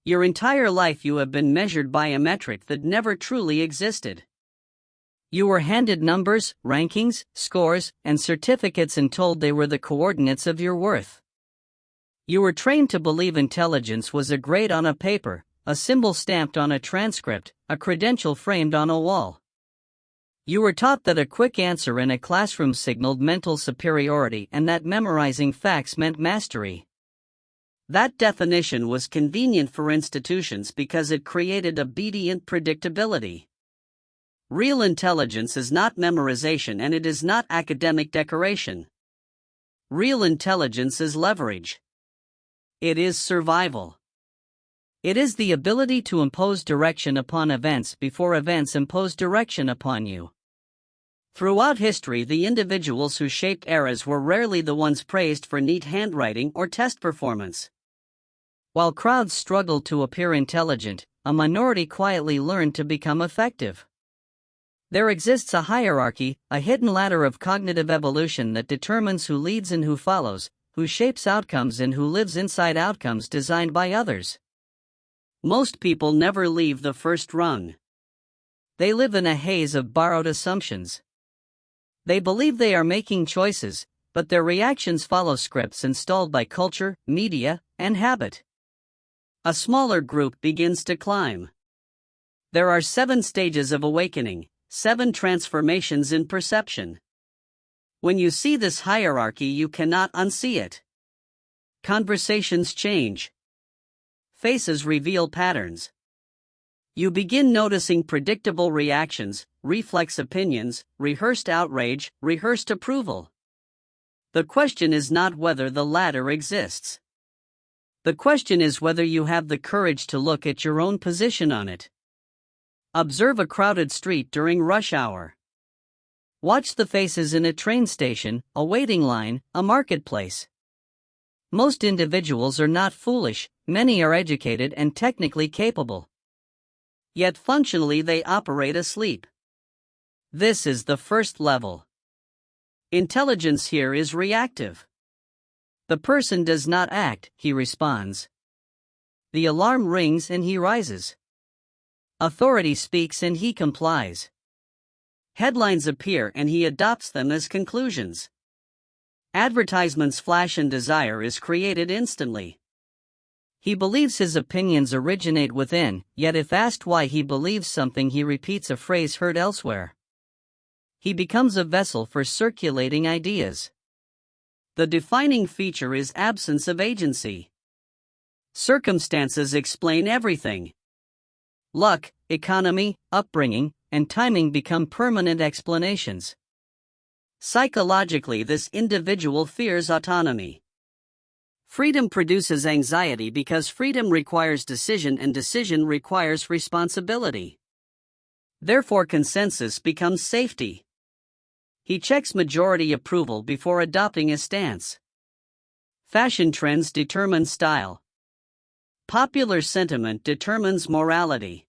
Your entire life you have been measured by a metric that never truly existed. You were handed numbers, rankings, scores, and certificates and told they were the coordinates of your worth. You were trained to believe intelligence was a grade on a paper, a symbol stamped on a transcript, a credential framed on a wall. You were taught that a quick answer in a classroom signaled mental superiority and that memorizing facts meant mastery. That definition was convenient for institutions because it created obedient predictability. Real intelligence is not memorization and it is not academic decoration. Real intelligence is leverage. It is survival. It is the ability to impose direction upon events before events impose direction upon you. Throughout history, the individuals who shaped eras were rarely the ones praised for neat handwriting or test performance. While crowds struggled to appear intelligent, a minority quietly learned to become effective. There exists a hierarchy, a hidden ladder of cognitive evolution that determines who leads and who follows, who shapes outcomes and who lives inside outcomes designed by others. Most people never leave the first rung. They live in a haze of borrowed assumptions. They believe they are making choices, but their reactions follow scripts installed by culture, media, and habit. A smaller group begins to climb. There are 7 stages of awakening, 7 transformations in perception. When you see this hierarchy, you cannot unsee it. Conversations change. Faces reveal patterns. You begin noticing predictable reactions, reflex opinions, rehearsed outrage, rehearsed approval. The question is not whether the latter exists. The question is whether you have the courage to look at your own position on it. Observe a crowded street during rush hour. Watch the faces in a train station, a waiting line, a marketplace. Most individuals are not foolish, many are educated and technically capable. Yet functionally they operate asleep. This is the first level. Intelligence here is reactive. The person does not act, he responds. The alarm rings and he rises. Authority speaks and he complies. Headlines appear and he adopts them as conclusions. Advertisements flash and desire is created instantly. He believes his opinions originate within, yet if asked why he believes something, he repeats a phrase heard elsewhere. He becomes a vessel for circulating ideas. The defining feature is absence of agency. Circumstances explain everything. Luck, economy, upbringing, and timing become permanent explanations. Psychologically, this individual fears autonomy. Freedom produces anxiety because freedom requires decision and decision requires responsibility. Therefore, consensus becomes safety. He checks majority approval before adopting a stance. Fashion trends determine style. Popular sentiment determines morality.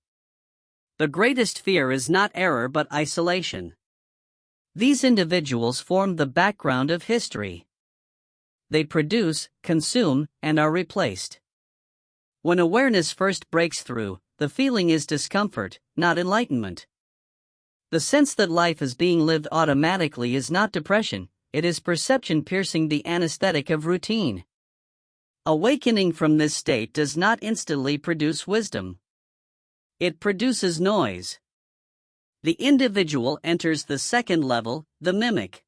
The greatest fear is not error but isolation. These individuals form the background of history. They produce, consume, and are replaced. When awareness first breaks through, the feeling is discomfort, not enlightenment. The sense that life is being lived automatically is not depression, it is perception piercing the anesthetic of routine. Awakening from this state does not instantly produce wisdom. It produces noise. The individual enters the second level, the mimic.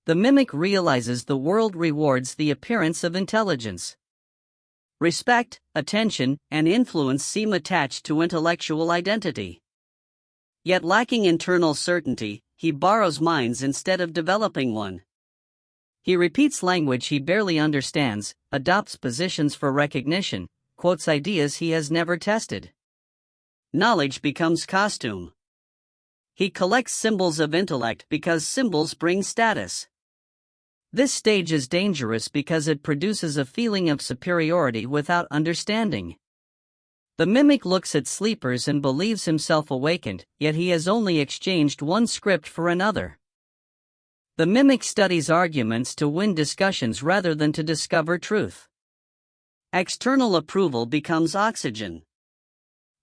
The mimic realizes the world rewards the appearance of intelligence. Respect, attention, and influence seem attached to intellectual identity. Yet lacking internal certainty, he borrows minds instead of developing one. He repeats language he barely understands, adopts positions for recognition, quotes ideas he has never tested. Knowledge becomes costume. He collects symbols of intellect because symbols bring status. This stage is dangerous because it produces a feeling of superiority without understanding. The mimic looks at sleepers and believes himself awakened, yet he has only exchanged one script for another. The mimic studies arguments to win discussions rather than to discover truth. External approval becomes oxygen.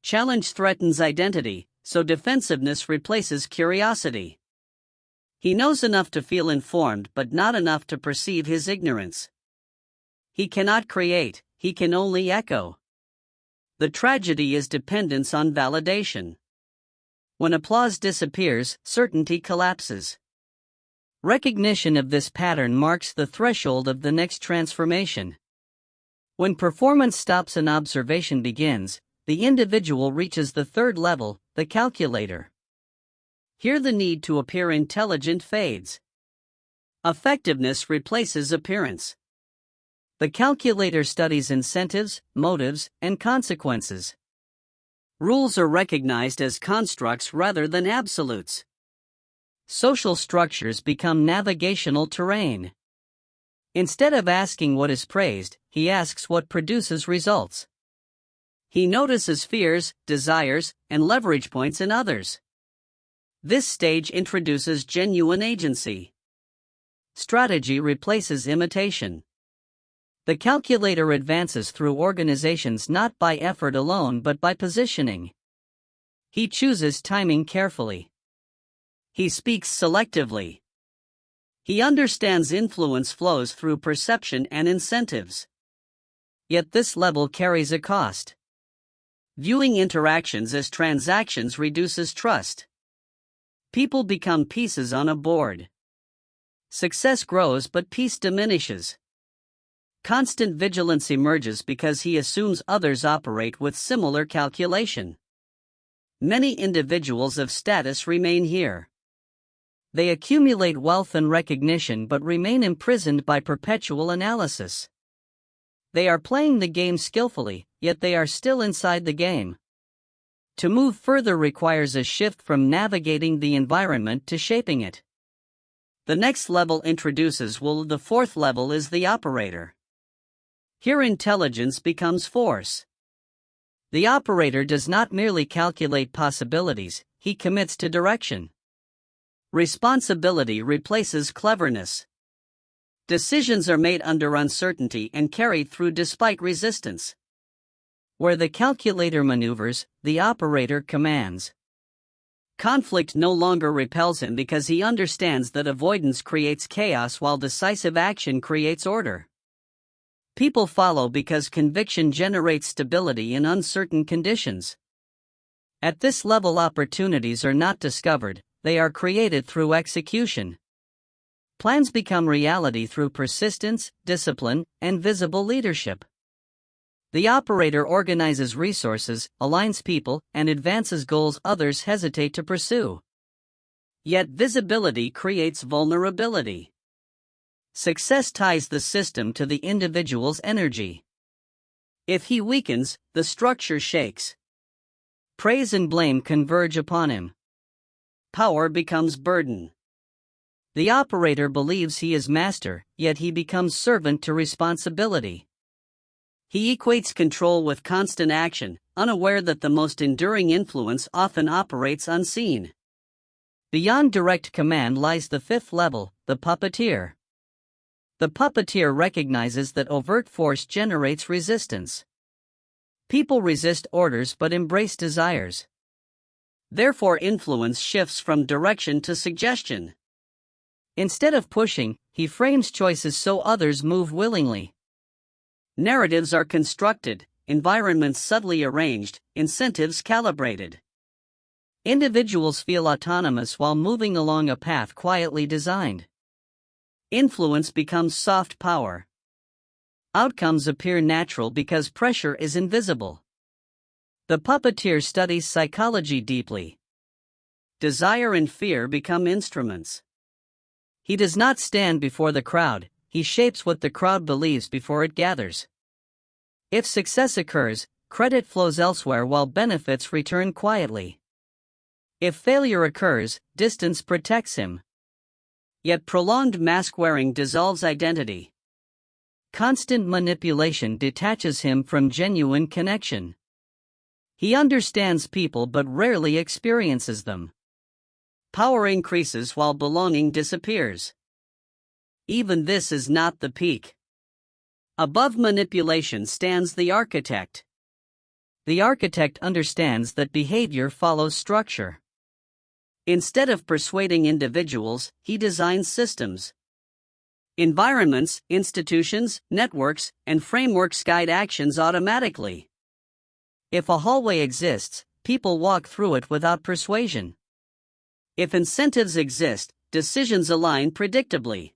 Challenge threatens identity, so defensiveness replaces curiosity. He knows enough to feel informed but not enough to perceive his ignorance. He cannot create, he can only echo. The tragedy is dependence on validation. When applause disappears, certainty collapses. Recognition of this pattern marks the threshold of the next transformation. When performance stops and observation begins, the individual reaches the third level, the calculator. Here the need to appear intelligent fades. Effectiveness replaces appearance. The calculator studies incentives, motives, and consequences. Rules are recognized as constructs rather than absolutes. Social structures become navigational terrain. Instead of asking what is praised, he asks what produces results. He notices fears, desires, and leverage points in others. This stage introduces genuine agency. Strategy replaces imitation. The calculator advances through organizations not by effort alone but by positioning. He chooses timing carefully. He speaks selectively. He understands influence flows through perception and incentives. Yet this level carries a cost. Viewing interactions as transactions reduces trust. People become pieces on a board. Success grows but peace diminishes. Constant vigilance emerges because he assumes others operate with similar calculation. Many individuals of status remain here. They accumulate wealth and recognition but remain imprisoned by perpetual analysis. They are playing the game skillfully, yet they are still inside the game. To move further requires a shift from navigating the environment to shaping it. The next level introduces will. The fourth level is the operator. Here intelligence becomes force. The operator does not merely calculate possibilities, he commits to direction. Responsibility replaces cleverness. Decisions are made under uncertainty and carried through despite resistance. Where the calculator maneuvers, the operator commands. Conflict no longer repels him because he understands that avoidance creates chaos while decisive action creates order. People follow because conviction generates stability in uncertain conditions. At this level, opportunities are not discovered, they are created through execution. Plans become reality through persistence, discipline, and visible leadership. The operator organizes resources, aligns people, and advances goals others hesitate to pursue. Yet visibility creates vulnerability. Success ties the system to the individual's energy. If he weakens, the structure shakes. Praise and blame converge upon him. Power becomes burden. The operator believes he is master, yet he becomes servant to responsibility. He equates control with constant action, unaware that the most enduring influence often operates unseen. Beyond direct command lies the fifth level, the puppeteer. The puppeteer recognizes that overt force generates resistance. People resist orders but embrace desires. Therefore, influence shifts from direction to suggestion. Instead of pushing, he frames choices so others move willingly. Narratives are constructed, environments subtly arranged, incentives calibrated. Individuals feel autonomous while moving along a path quietly designed. Influence becomes soft power. Outcomes appear natural because pressure is invisible. The puppeteer studies psychology deeply. Desire and fear become instruments. He does not stand before the crowd, he shapes what the crowd believes before it gathers. If success occurs, credit flows elsewhere while benefits return quietly. If failure occurs, distance protects him. Yet prolonged mask-wearing dissolves identity. Constant manipulation detaches him from genuine connection. He understands people but rarely experiences them. Power increases while belonging disappears. Even this is not the peak. Above manipulation stands the architect. The architect understands that behavior follows structure. Instead of persuading individuals, he designs systems. Environments, institutions, networks, and frameworks guide actions automatically. If a hallway exists, people walk through it without persuasion. If incentives exist, decisions align predictably.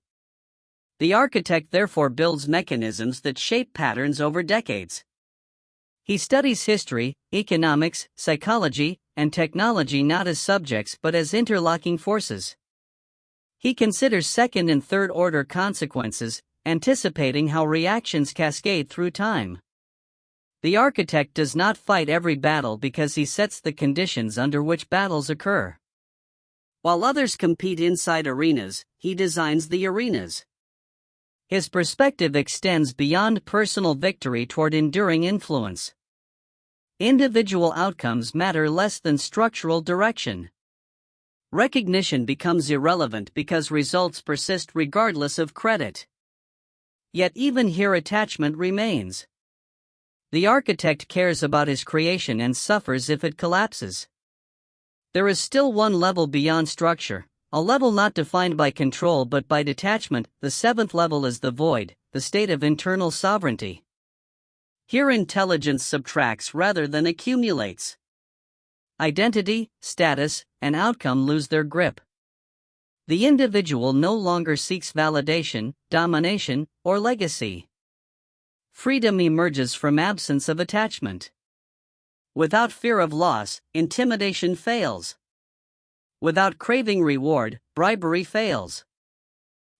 The architect therefore builds mechanisms that shape patterns over decades. He studies history, economics, psychology, and technology not as subjects but as interlocking forces. He considers second and third order consequences, anticipating how reactions cascade through time. The architect does not fight every battle because he sets the conditions under which battles occur. While others compete inside arenas, he designs the arenas. His perspective extends beyond personal victory toward enduring influence. Individual outcomes matter less than structural direction. Recognition becomes irrelevant because results persist regardless of credit. Yet even here attachment remains. The architect cares about his creation and suffers if it collapses. There is still one level beyond structure, a level not defined by control but by detachment. The seventh level is the void, the state of internal sovereignty. Here intelligence subtracts rather than accumulates. Identity, status, and outcome lose their grip. The individual no longer seeks validation, domination, or legacy. Freedom emerges from absence of attachment. Without fear of loss, intimidation fails. Without craving reward, bribery fails.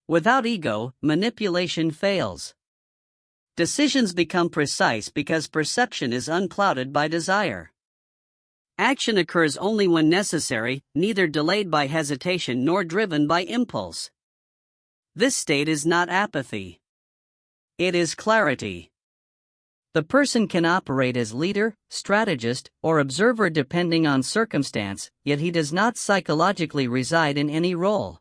Without ego, manipulation fails. Decisions become precise because perception is unclouded by desire. Action occurs only when necessary, neither delayed by hesitation nor driven by impulse. This state is not apathy. It is clarity. The person can operate as leader, strategist, or observer depending on circumstance, yet he does not psychologically reside in any role.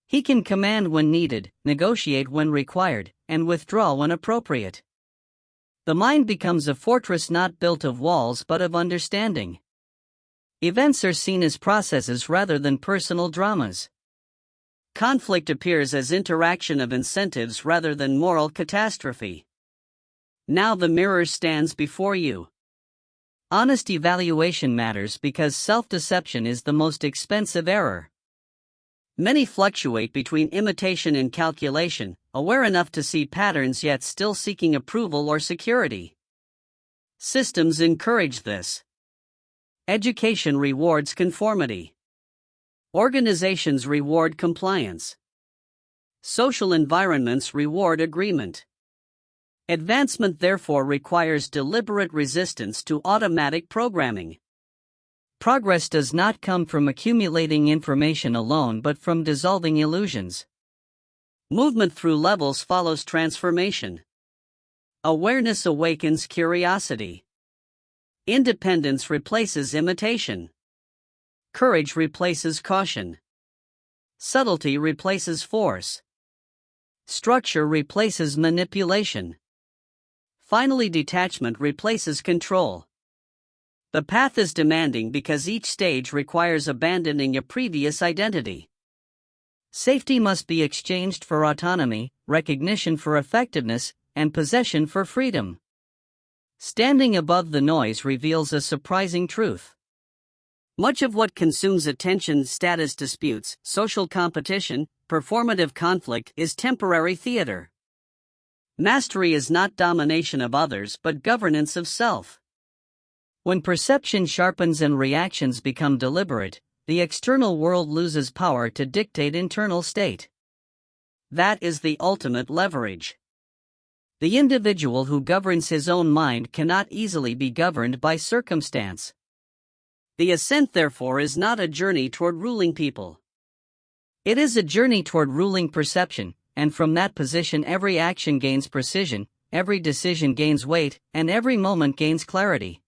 He can command when needed, negotiate when required, and withdraw when appropriate. The mind becomes a fortress not built of walls but of understanding. Events are seen as processes rather than personal dramas. Conflict appears as interaction of incentives rather than moral catastrophe. Now the mirror stands before you. Honest evaluation matters because self-deception is the most expensive error. Many fluctuate between imitation and calculation, aware enough to see patterns yet still seeking approval or security. Systems encourage this. Education rewards conformity. Organizations reward compliance. Social environments reward agreement. Advancement therefore requires deliberate resistance to automatic programming. Progress does not come from accumulating information alone but from dissolving illusions. Movement through levels follows transformation. Awareness awakens curiosity. Independence replaces imitation. Courage replaces caution. Subtlety replaces force. Structure replaces manipulation. Finally, detachment replaces control. The path is demanding because each stage requires abandoning a previous identity. Safety must be exchanged for autonomy, recognition for effectiveness, and possession for freedom. Standing above the noise reveals a surprising truth. Much of what consumes attention, status disputes, social competition, performative conflict, is temporary theater. Mastery is not domination of others but governance of self. When perception sharpens and reactions become deliberate, the external world loses power to dictate internal state. That is the ultimate leverage. The individual who governs his own mind cannot easily be governed by circumstance. The ascent, therefore, is not a journey toward ruling people. It is a journey toward ruling perception, and from that position every action gains precision, every decision gains weight, and every moment gains clarity.